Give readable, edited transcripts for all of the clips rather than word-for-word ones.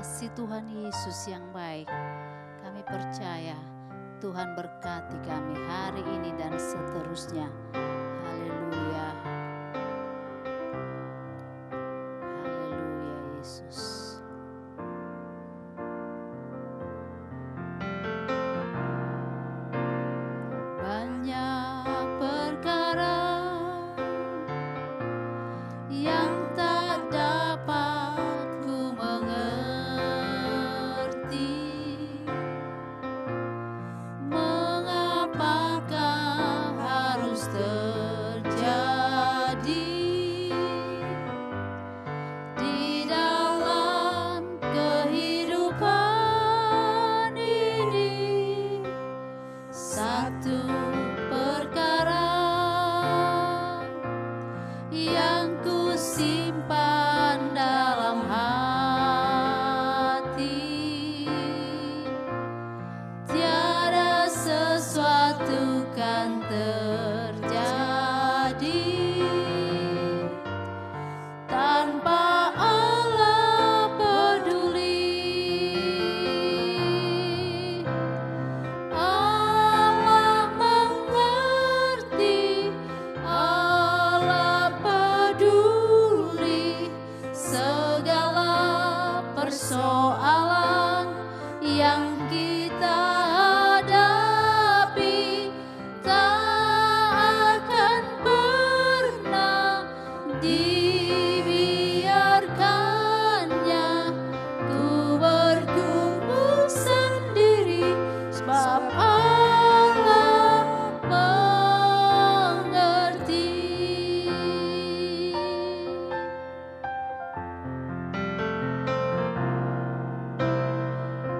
kasih Tuhan Yesus yang baik, kami percaya Tuhan berkati kami hari ini dan seterusnya. Haleluya. Haleluya Yesus. Banyak perkara yang tak dapat ku mengerti, mengapakah harus terjadi di dalam kehidupan ini. Satu perkara yang ku simpan dalam hati, tiada sesuatu kan terjadi tanpa Allah peduli. Allah mengerti, Allah peduli segala persoalan yang kita hadapi. Tak akan pernah dibiarkannya ku bergumul sendiri, sebab Allah mengerti.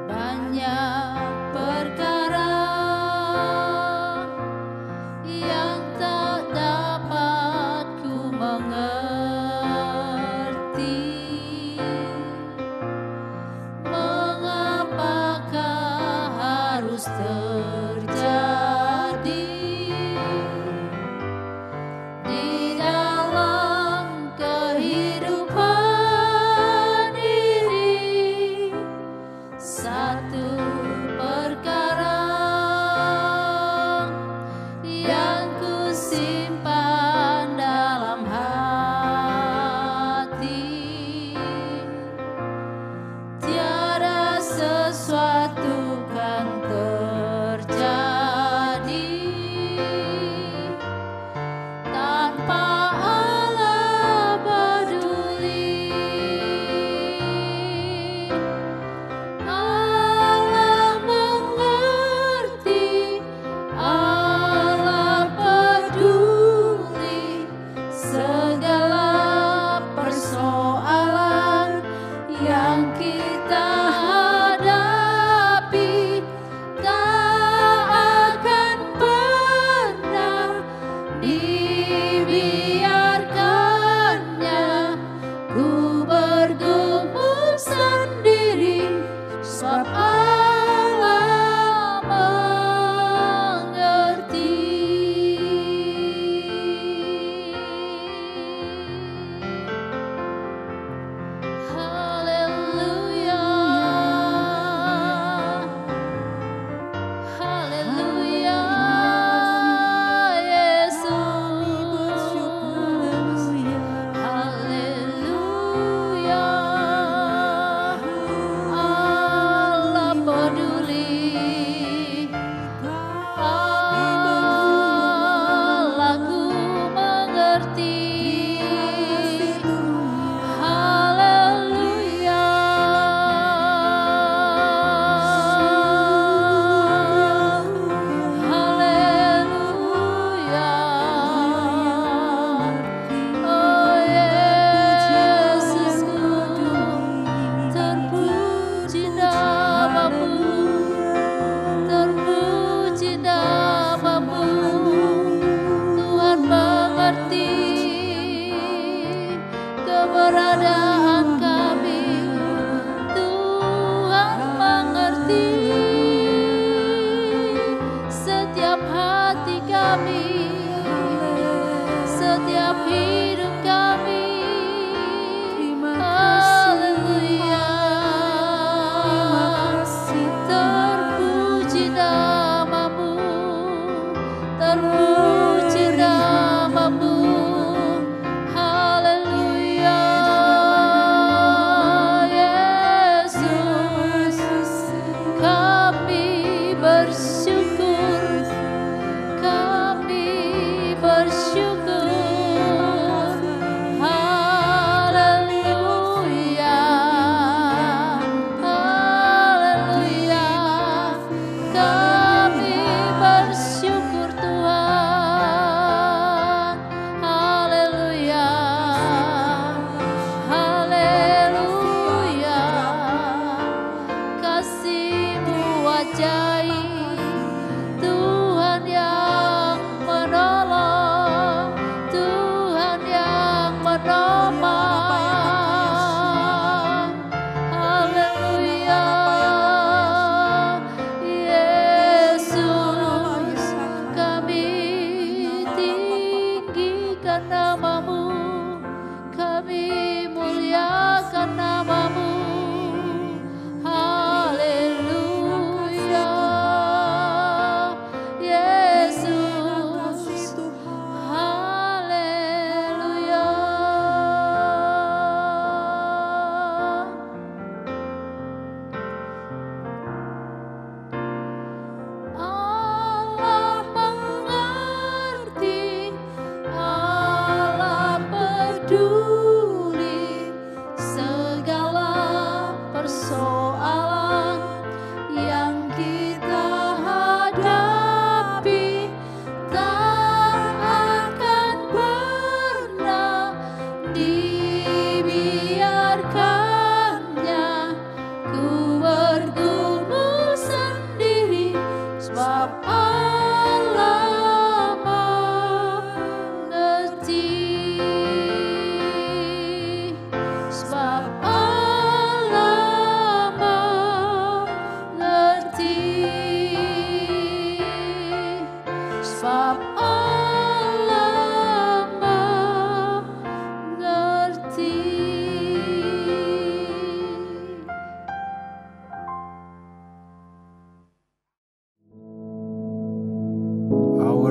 Banyak perkara yang tak dapat ku mengerti, mengapakah harus terjadi di dalam kehidupan ini. Satu perkara yang ku simpan dalam hati, tiada sesuatu kan terjadi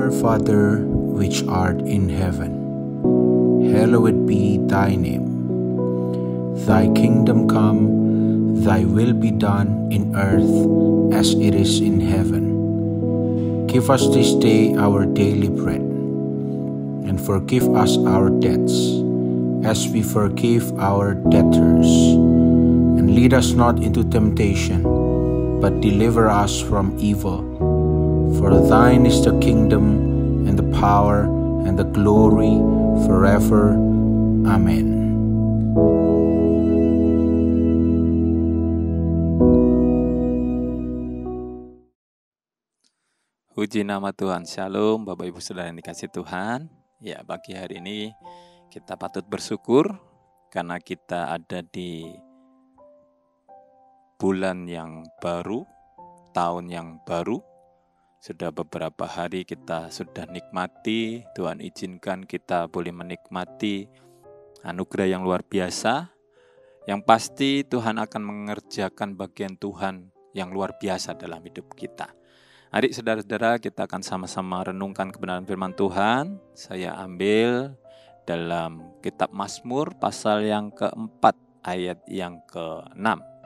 Our Father, which art in heaven, hallowed be thy name. Thy kingdom come, thy will be done in earth as it is in heaven. Give us this day our daily bread, and forgive us our debts, as we forgive our debtors. And lead us not into temptation, but deliver us from evil. For thine is the kingdom, and the power, and the glory, forever. Amen. Puji nama Tuhan. Shalom Bapak Ibu Saudara yang dikasih Tuhan. Ya, pagi hari ini kita patut bersyukur karena kita ada di bulan yang baru, tahun yang baru. Sudah beberapa hari kita sudah nikmati, Tuhan izinkan kita boleh menikmati anugerah yang luar biasa. Yang pasti Tuhan akan mengerjakan bagian Tuhan yang luar biasa dalam hidup kita. Mari saudara-saudara, kita akan sama-sama renungkan kebenaran firman Tuhan. Saya ambil dalam kitab Mazmur pasal yang keempat ayat yang ke-6.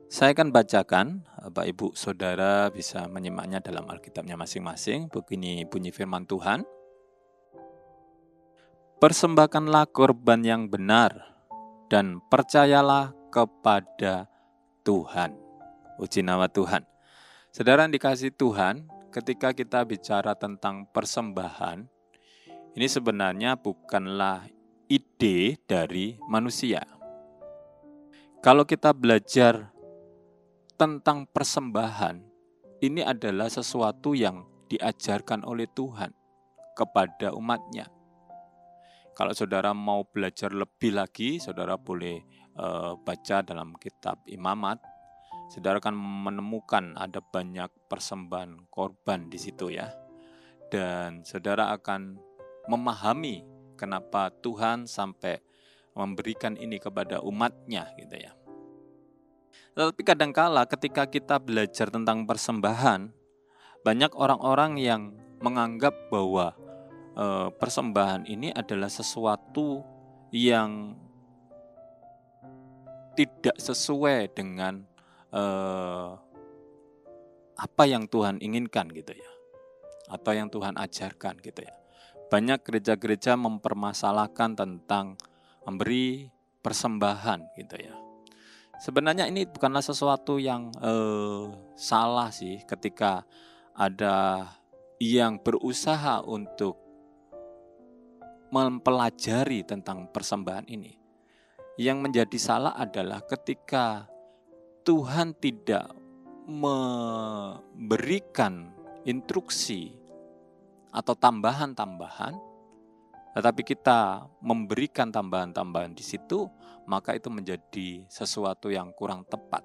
Saya akan bacakan, Bapak Ibu Saudara bisa menyimaknya dalam Alkitabnya masing-masing. Begini bunyi firman Tuhan. Persembahkanlah korban yang benar dan percayalah kepada Tuhan. Puji nama Tuhan. Saudara yang dikasihi Tuhan, ketika kita bicara tentang persembahan, ini sebenarnya bukanlah ide dari manusia. Kalau kita belajar tentang persembahan, ini adalah sesuatu yang diajarkan oleh Tuhan kepada umatnya. Kalau saudara mau belajar lebih lagi, saudara boleh baca dalam kitab Imamat. Saudara akan menemukan ada banyak persembahan korban di situ ya. Dan saudara akan memahami kenapa Tuhan sampai memberikan ini kepada umatnya gitu ya. Tetapi kadangkala ketika kita belajar tentang persembahan, banyak orang-orang yang menganggap bahwa persembahan ini adalah sesuatu yang tidak sesuai dengan apa yang Tuhan inginkan gitu ya, atau yang Tuhan ajarkan gitu ya. Banyak gereja-gereja mempermasalahkan tentang memberi persembahan gitu ya. Sebenarnya ini bukanlah sesuatu yang salah sih ketika ada yang berusaha untuk mempelajari tentang persembahan ini. Yang menjadi salah adalah ketika Tuhan tidak memberikan instruksi atau tambahan-tambahan, tetapi kita memberikan tambahan-tambahan di situ, maka itu menjadi sesuatu yang kurang tepat.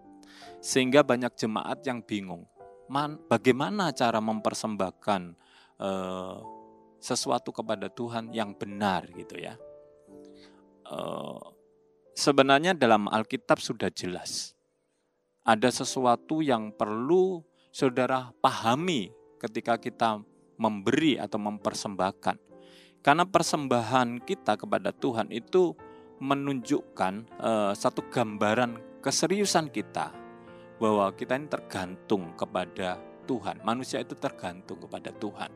Sehingga banyak jemaat yang bingung, bagaimana cara mempersembahkan sesuatu kepada Tuhan yang benar gitu ya. Sebenarnya dalam Alkitab sudah jelas. Ada sesuatu yang perlu saudara pahami ketika kita memberi atau mempersembahkan. Karena persembahan kita kepada Tuhan itu menunjukkan satu gambaran keseriusan kita bahwa kita ini tergantung kepada Tuhan. Manusia itu tergantung kepada Tuhan.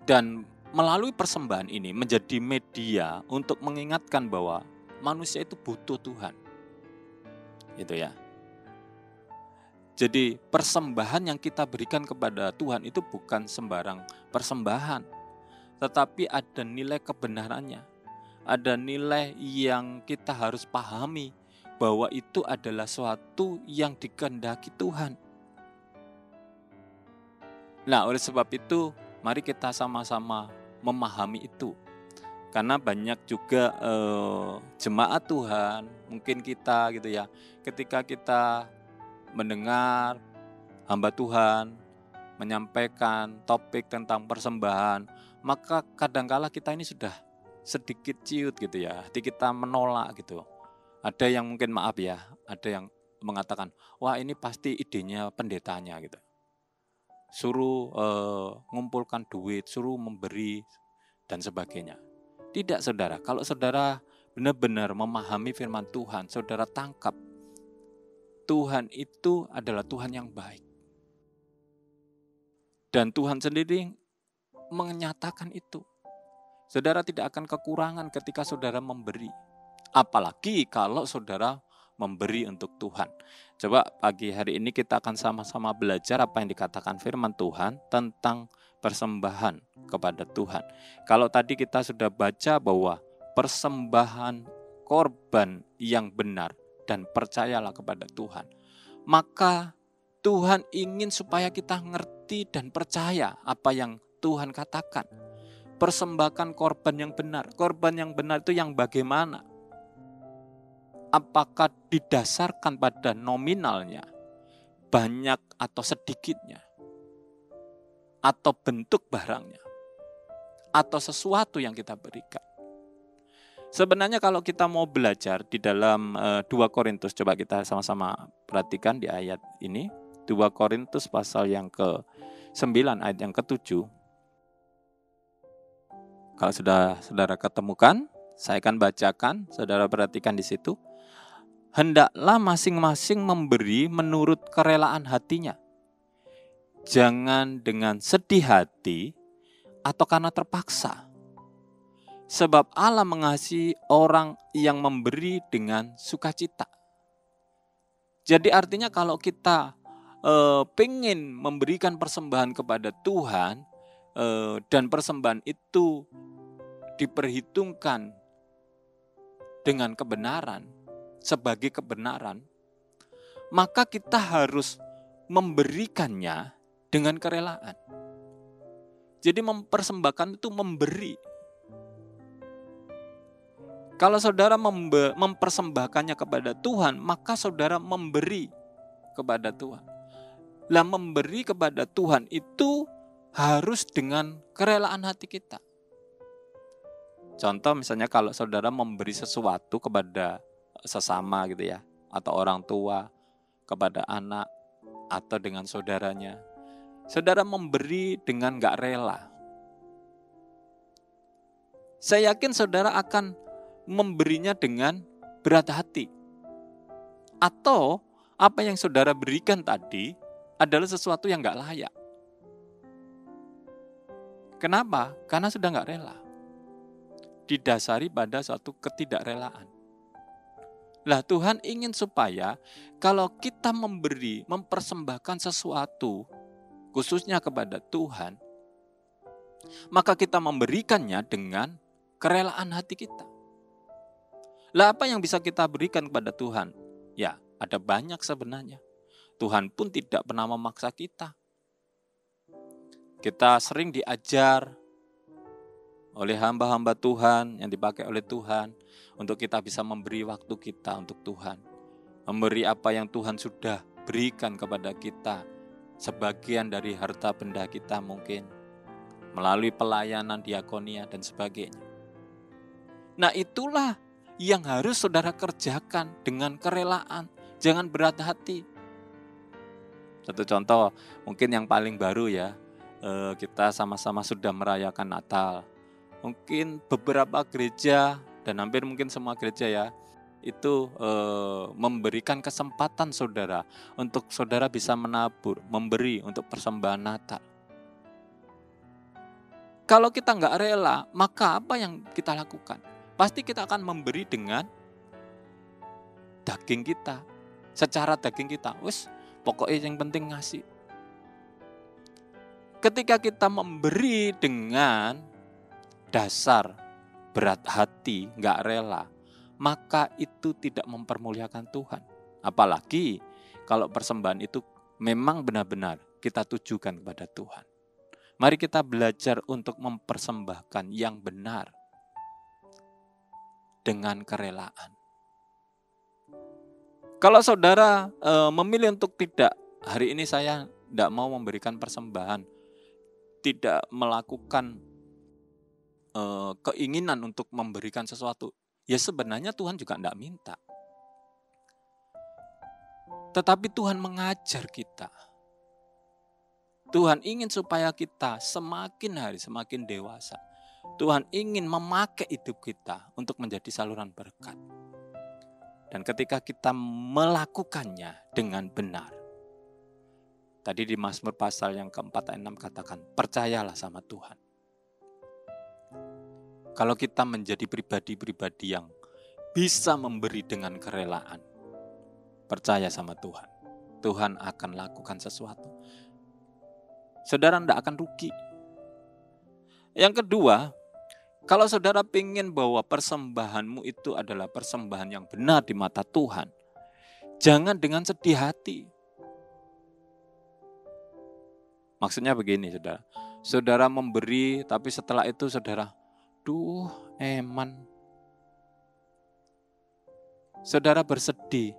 Dan melalui persembahan ini menjadi media untuk mengingatkan bahwa manusia itu butuh Tuhan. Gitu ya. Jadi persembahan yang kita berikan kepada Tuhan itu bukan sembarang persembahan, tetapi ada nilai kebenarannya. Ada nilai yang kita harus pahami bahwa itu adalah suatu yang dikehendaki Tuhan. Nah, oleh sebab itu mari kita sama-sama memahami itu. Karena banyak juga jemaat Tuhan, mungkin kita gitu ya, ketika kita mendengar hamba Tuhan menyampaikan topik tentang persembahan, maka kadangkala kita ini sudah sedikit ciut gitu ya, hati kita menolak gitu. Ada yang mungkin maaf ya, ada yang mengatakan, wah ini pasti idenya pendetanya gitu. Suruh ngumpulkan duit, suruh memberi dan sebagainya. Tidak saudara, kalau saudara benar-benar memahami firman Tuhan, saudara tangkap Tuhan itu adalah Tuhan yang baik. Dan Tuhan sendiri menyatakan itu. Saudara tidak akan kekurangan ketika saudara memberi. Apalagi kalau saudara memberi untuk Tuhan. Coba pagi hari ini kita akan sama-sama belajar apa yang dikatakan firman Tuhan tentang persembahan kepada Tuhan. Kalau tadi kita sudah baca bahwa persembahan korban yang benar dan percayalah kepada Tuhan, maka Tuhan ingin supaya kita ngerti dan percaya apa yang Tuhan katakan. Persembahkan korban yang benar. Korban yang benar itu yang bagaimana? Apakah didasarkan pada nominalnya, banyak atau sedikitnya, atau bentuk barangnya, atau sesuatu yang kita berikan. Sebenarnya kalau kita mau belajar di dalam 2 Korintus, coba kita sama-sama perhatikan di ayat ini, 2 Korintus pasal yang ke-9 ayat yang ke-7. Kalau sudah saudara ketemukan, saya akan bacakan, saudara perhatikan di situ. Hendaklah masing-masing memberi menurut kerelaan hatinya. Jangan dengan sedih hati atau karena terpaksa. Sebab Allah mengasihi orang yang memberi dengan sukacita. Jadi artinya kalau kita pengen memberikan persembahan kepada Tuhan, dan persembahan itu diperhitungkan dengan kebenaran, sebagai kebenaran, maka kita harus memberikannya dengan kerelaan. Jadi mempersembahkan itu memberi. Kalau saudara mempersembahkannya kepada Tuhan, maka saudara memberi kepada Tuhan. Lah memberi kepada Tuhan itu harus dengan kerelaan hati kita. Contoh misalnya kalau saudara memberi sesuatu kepada sesama gitu ya, atau orang tua, kepada anak, atau dengan saudaranya. Saudara memberi dengan gak rela. Saya yakin saudara akan memberinya dengan berat hati. Atau apa yang saudara berikan tadi adalah sesuatu yang gak layak. Kenapa? Karena sudah gak rela. Didasari pada suatu ketidakrelaan. Lah Tuhan ingin supaya kalau kita memberi, mempersembahkan sesuatu, khususnya kepada Tuhan, maka kita memberikannya dengan kerelaan hati kita. Lah apa yang bisa kita berikan kepada Tuhan? Ya, ada banyak sebenarnya. Tuhan pun tidak pernah memaksa kita. Kita sering diajar oleh hamba-hamba Tuhan yang dipakai oleh Tuhan untuk kita bisa memberi waktu kita untuk Tuhan. Memberi apa yang Tuhan sudah berikan kepada kita, sebagian dari harta benda kita mungkin, melalui pelayanan diakonia dan sebagainya. Nah itulah yang harus saudara kerjakan dengan kerelaan, jangan berat hati. Satu contoh mungkin yang paling baru ya, kita sama-sama sudah merayakan Natal. Mungkin beberapa gereja dan hampir mungkin semua gereja ya, itu memberikan kesempatan saudara untuk saudara bisa menabur, memberi untuk persembahan Natal. Kalau kita nggak rela, maka apa yang kita lakukan? Pasti kita akan memberi dengan daging kita, secara daging kita. Wes, pokoknya yang penting ngasih. Ketika kita memberi dengan dasar berat hati, nggak rela, maka itu tidak mempermuliakan Tuhan. Apalagi kalau persembahan itu memang benar-benar kita tujukan kepada Tuhan. Mari kita belajar untuk mempersembahkan yang benar dengan kerelaan. Kalau saudara memilih untuk tidak, hari ini saya tidak mau memberikan persembahan, tidak melakukan keinginan untuk memberikan sesuatu, ya sebenarnya Tuhan juga tidak minta. Tetapi Tuhan mengajar kita. Tuhan ingin supaya kita semakin hari semakin dewasa. Tuhan ingin memakai hidup kita untuk menjadi saluran berkat. Dan ketika kita melakukannya dengan benar. Tadi di Mazmur pasal yang keempat ayat 6 katakan, percayalah sama Tuhan. Kalau kita menjadi pribadi-pribadi yang bisa memberi dengan kerelaan, percaya sama Tuhan. Tuhan akan lakukan sesuatu. Saudara tidak akan rugi. Yang kedua, kalau saudara ingin bahwa persembahanmu itu adalah persembahan yang benar di mata Tuhan, jangan dengan sedih hati. Maksudnya begini, saudara. Saudara memberi, tapi setelah itu saudara, eman. Saudara bersedih.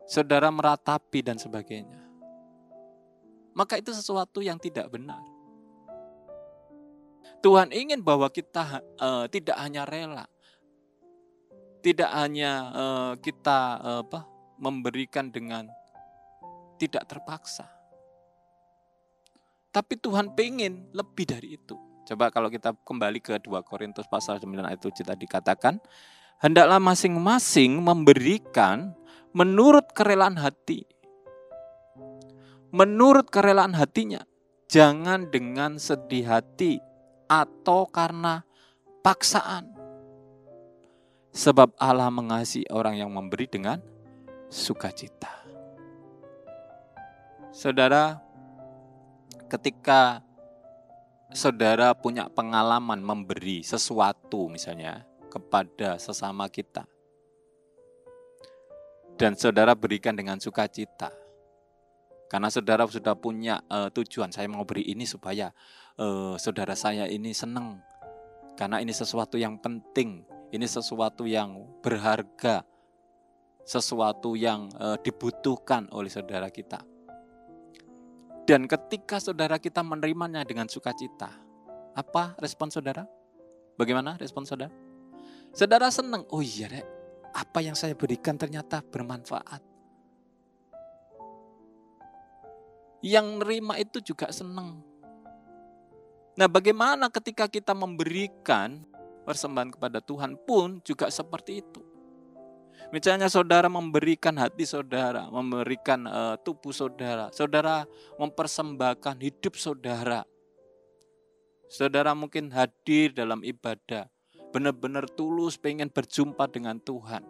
Saudara meratapi dan sebagainya. Maka itu sesuatu yang tidak benar. Tuhan ingin bahwa kita tidak hanya rela, tidak hanya kita memberikan dengan tidak terpaksa. Tapi Tuhan pengen lebih dari itu. Coba kalau kita kembali ke 2 Korintus pasal 9 ayat 7 tadi katakan, hendaklah masing-masing memberikan menurut kerelaan hati. Menurut kerelaan hatinya, jangan dengan sedih hati atau karena paksaan. Sebab Allah mengasihi orang yang memberi dengan sukacita. Saudara, ketika saudara punya pengalaman memberi sesuatu misalnya kepada sesama kita, dan saudara berikan dengan sukacita, karena saudara sudah punya tujuan, saya mau beri ini supaya saudara saya ini senang. Karena ini sesuatu yang penting, ini sesuatu yang berharga, sesuatu yang dibutuhkan oleh saudara kita. Dan ketika saudara kita menerimanya dengan sukacita, apa respon saudara? Bagaimana respon saudara? Saudara senang, oh iya deh, apa yang saya berikan ternyata bermanfaat. Yang nerima itu juga senang. Nah, bagaimana ketika kita memberikan persembahan kepada Tuhan pun juga seperti itu. Misalnya saudara memberikan hati saudara, memberikan tubuh saudara, saudara mempersembahkan hidup saudara. Saudara mungkin hadir dalam ibadah, benar-benar tulus pengen berjumpa dengan Tuhan.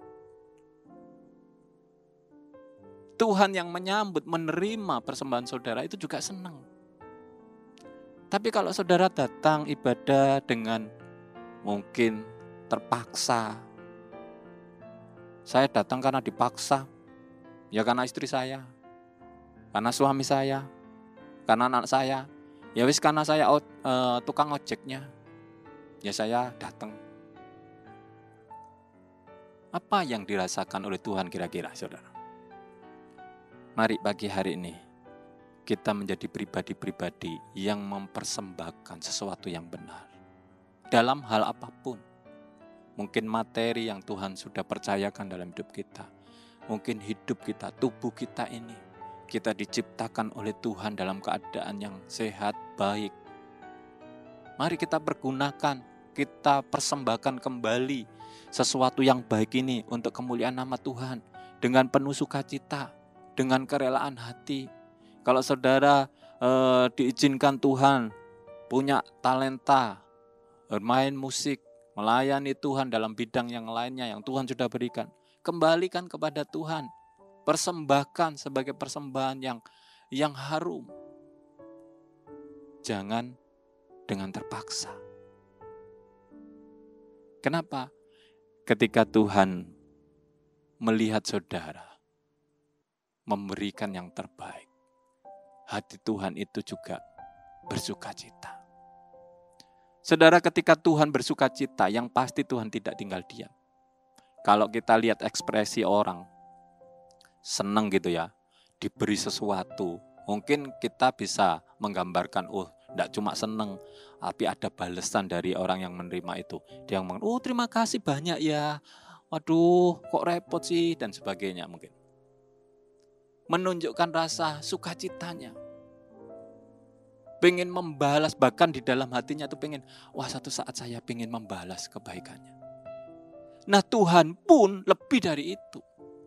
Tuhan yang menyambut, menerima persembahan saudara itu juga senang. Tapi kalau saudara datang ibadah dengan mungkin terpaksa. Saya datang karena dipaksa. Ya karena istri saya. Karena suami saya. Karena anak saya. Ya wis karena saya tukang ojeknya. Ya saya datang. Apa yang dirasakan oleh Tuhan kira-kira saudara? Mari pagi hari ini kita menjadi pribadi-pribadi yang mempersembahkan sesuatu yang benar. Dalam hal apapun. Mungkin materi yang Tuhan sudah percayakan dalam hidup kita. Mungkin hidup kita, tubuh kita ini. Kita diciptakan oleh Tuhan dalam keadaan yang sehat, baik. Mari kita pergunakan, kita persembahkan kembali sesuatu yang baik ini untuk kemuliaan nama Tuhan. Dengan penuh sukacita. Dengan kerelaan hati. Kalau saudara diizinkan Tuhan punya talenta, bermain musik, melayani Tuhan dalam bidang yang lainnya yang Tuhan sudah berikan, kembalikan kepada Tuhan. Persembahkan sebagai persembahan yang harum. Jangan dengan terpaksa. Kenapa? Ketika Tuhan melihat saudara memberikan yang terbaik, hati Tuhan itu juga bersukacita. Saudara, ketika Tuhan bersukacita, yang pasti Tuhan tidak tinggal diam. Kalau kita lihat ekspresi orang, senang gitu ya, diberi sesuatu, mungkin kita bisa menggambarkan, tidak cuma senang, tapi ada balasan dari orang yang menerima itu. Dia yang mengatakan, terima kasih banyak ya, waduh kok repot sih, dan sebagainya mungkin. menunjukkan rasa sukacitanya. Pengen membalas, bahkan di dalam hatinya tuh pengen, wah satu saat saya pengen membalas kebaikannya. Nah Tuhan pun lebih dari itu.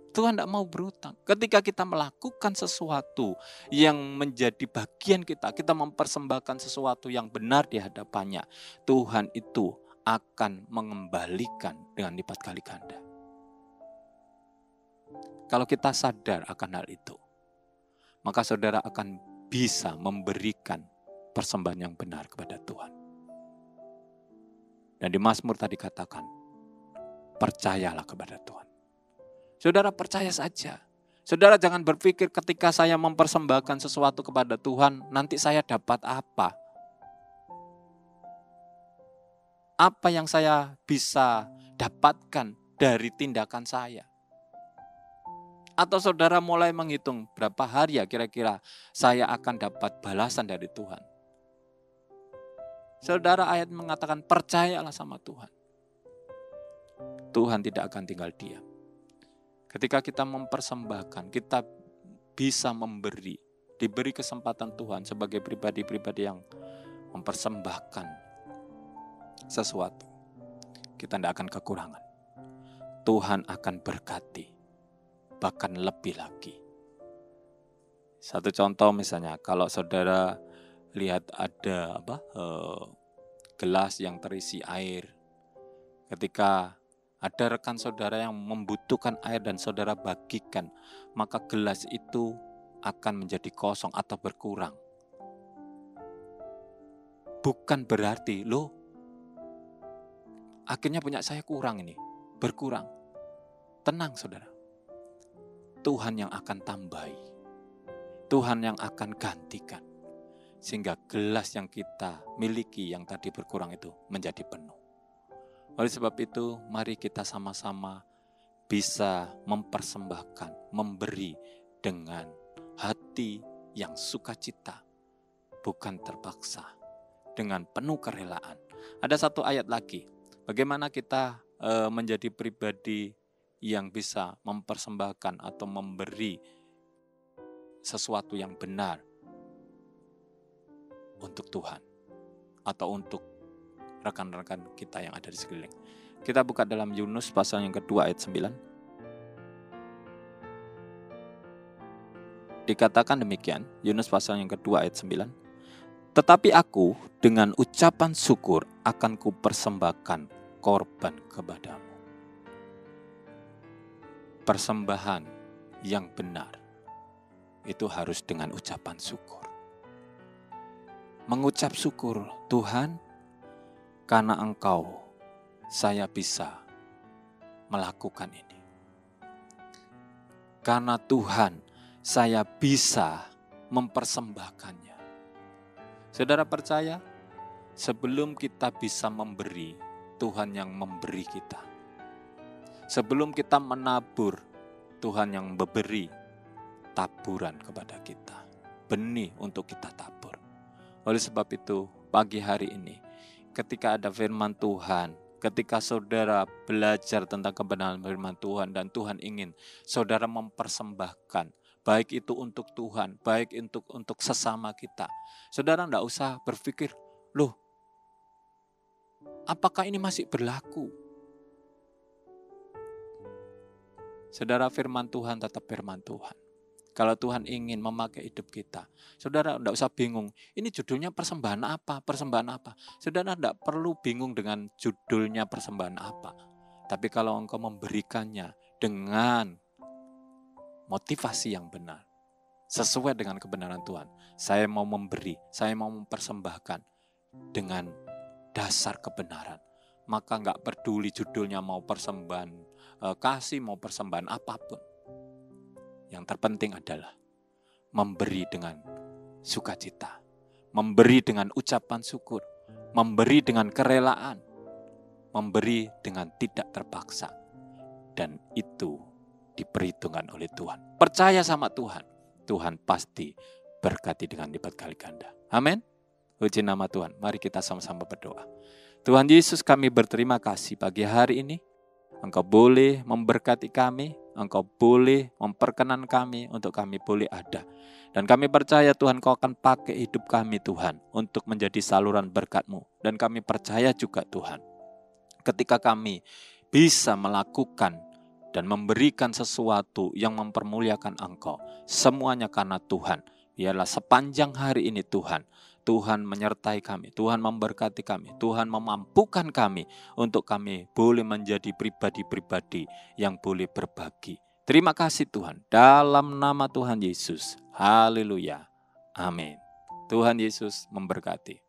Tuhan tidak mau berutang. Ketika kita melakukan sesuatu yang menjadi bagian kita mempersembahkan sesuatu yang benar di hadapannya, Tuhan itu akan mengembalikan dengan lipat kali ganda. Kalau kita sadar akan hal itu, maka saudara akan bisa memberikan persembahan yang benar kepada Tuhan. Dan di Mazmur tadi katakan, percayalah kepada Tuhan. Saudara percaya saja. Saudara jangan berpikir ketika saya mempersembahkan sesuatu kepada Tuhan, nanti saya dapat apa? Apa yang saya bisa dapatkan dari tindakan saya? Atau saudara mulai menghitung berapa hari ya kira-kira saya akan dapat balasan dari Tuhan. Saudara, ayat mengatakan percayalah sama Tuhan. Tuhan tidak akan tinggal diam. Ketika kita mempersembahkan, kita bisa diberi kesempatan Tuhan sebagai pribadi-pribadi yang mempersembahkan sesuatu. Kita tidak akan kekurangan. Tuhan akan berkati, bahkan lebih lagi. Satu contoh misalnya, kalau saudara lihat ada gelas yang terisi air. Ketika ada rekan saudara yang membutuhkan air dan saudara bagikan, maka gelas itu akan menjadi kosong atau berkurang. Bukan berarti, akhirnya punya saya kurang ini, berkurang. Tenang saudara. Tuhan yang akan tambahi. Tuhan yang akan gantikan. Sehingga gelas yang kita miliki yang tadi berkurang itu menjadi penuh. Oleh sebab itu, mari kita sama-sama bisa mempersembahkan, memberi dengan hati yang sukacita, bukan terpaksa, dengan penuh kerelaan. Ada satu ayat lagi, bagaimana kita menjadi pribadi yang bisa mempersembahkan atau memberi sesuatu yang benar untuk Tuhan atau untuk rekan-rekan kita yang ada di sekeliling. Kita buka dalam Yunus pasal yang kedua ayat 9. Dikatakan demikian, Yunus pasal yang kedua ayat 9. Tetapi aku dengan ucapan syukur akan kupersembahkan korban kepadamu. Persembahan yang benar itu harus dengan ucapan syukur. Mengucap syukur, Tuhan, karena Engkau saya bisa melakukan ini. Karena Tuhan saya bisa mempersembahkannya. Saudara percaya, sebelum kita bisa memberi, Tuhan yang memberi kita. Sebelum kita menabur, Tuhan yang memberi taburan kepada kita. Benih untuk kita tabur. Oleh sebab itu, pagi hari ini, ketika ada firman Tuhan, ketika saudara belajar tentang kebenaran firman Tuhan dan Tuhan ingin saudara mempersembahkan, baik itu untuk Tuhan, baik untuk sesama kita. Saudara tidak usah berpikir, apakah ini masih berlaku? Saudara, firman Tuhan tetap firman Tuhan. Kalau Tuhan ingin memakai hidup kita, saudara tidak usah bingung, ini judulnya persembahan apa, Saudara tidak perlu bingung dengan judulnya persembahan apa. Tapi kalau engkau memberikannya dengan motivasi yang benar, sesuai dengan kebenaran Tuhan, saya mau memberi, saya mau mempersembahkan dengan dasar kebenaran, maka enggak peduli judulnya mau persembahan kasih, mau persembahan apapun. Yang terpenting adalah memberi dengan sukacita, memberi dengan ucapan syukur, memberi dengan kerelaan, memberi dengan tidak terpaksa. Dan itu diperhitungkan oleh Tuhan. Percaya sama Tuhan, Tuhan pasti berkati dengan lipat kali ganda. Amin. Puji nama Tuhan. Mari kita sama-sama berdoa. Tuhan Yesus, kami berterima kasih pagi hari ini. Engkau boleh memberkati kami, Engkau boleh memperkenan kami untuk kami boleh ada. Dan kami percaya Tuhan, Kau akan pakai hidup kami Tuhan untuk menjadi saluran berkat-Mu. Dan kami percaya juga Tuhan, ketika kami bisa melakukan dan memberikan sesuatu yang mempermuliakan Engkau, semuanya karena Tuhan. Biarlah sepanjang hari ini Tuhan, Tuhan menyertai kami, Tuhan memberkati kami, Tuhan memampukan kami untuk kami boleh menjadi pribadi-pribadi yang boleh berbagi. Terima kasih Tuhan, dalam nama Tuhan Yesus. Haleluya. Amin. Tuhan Yesus memberkati.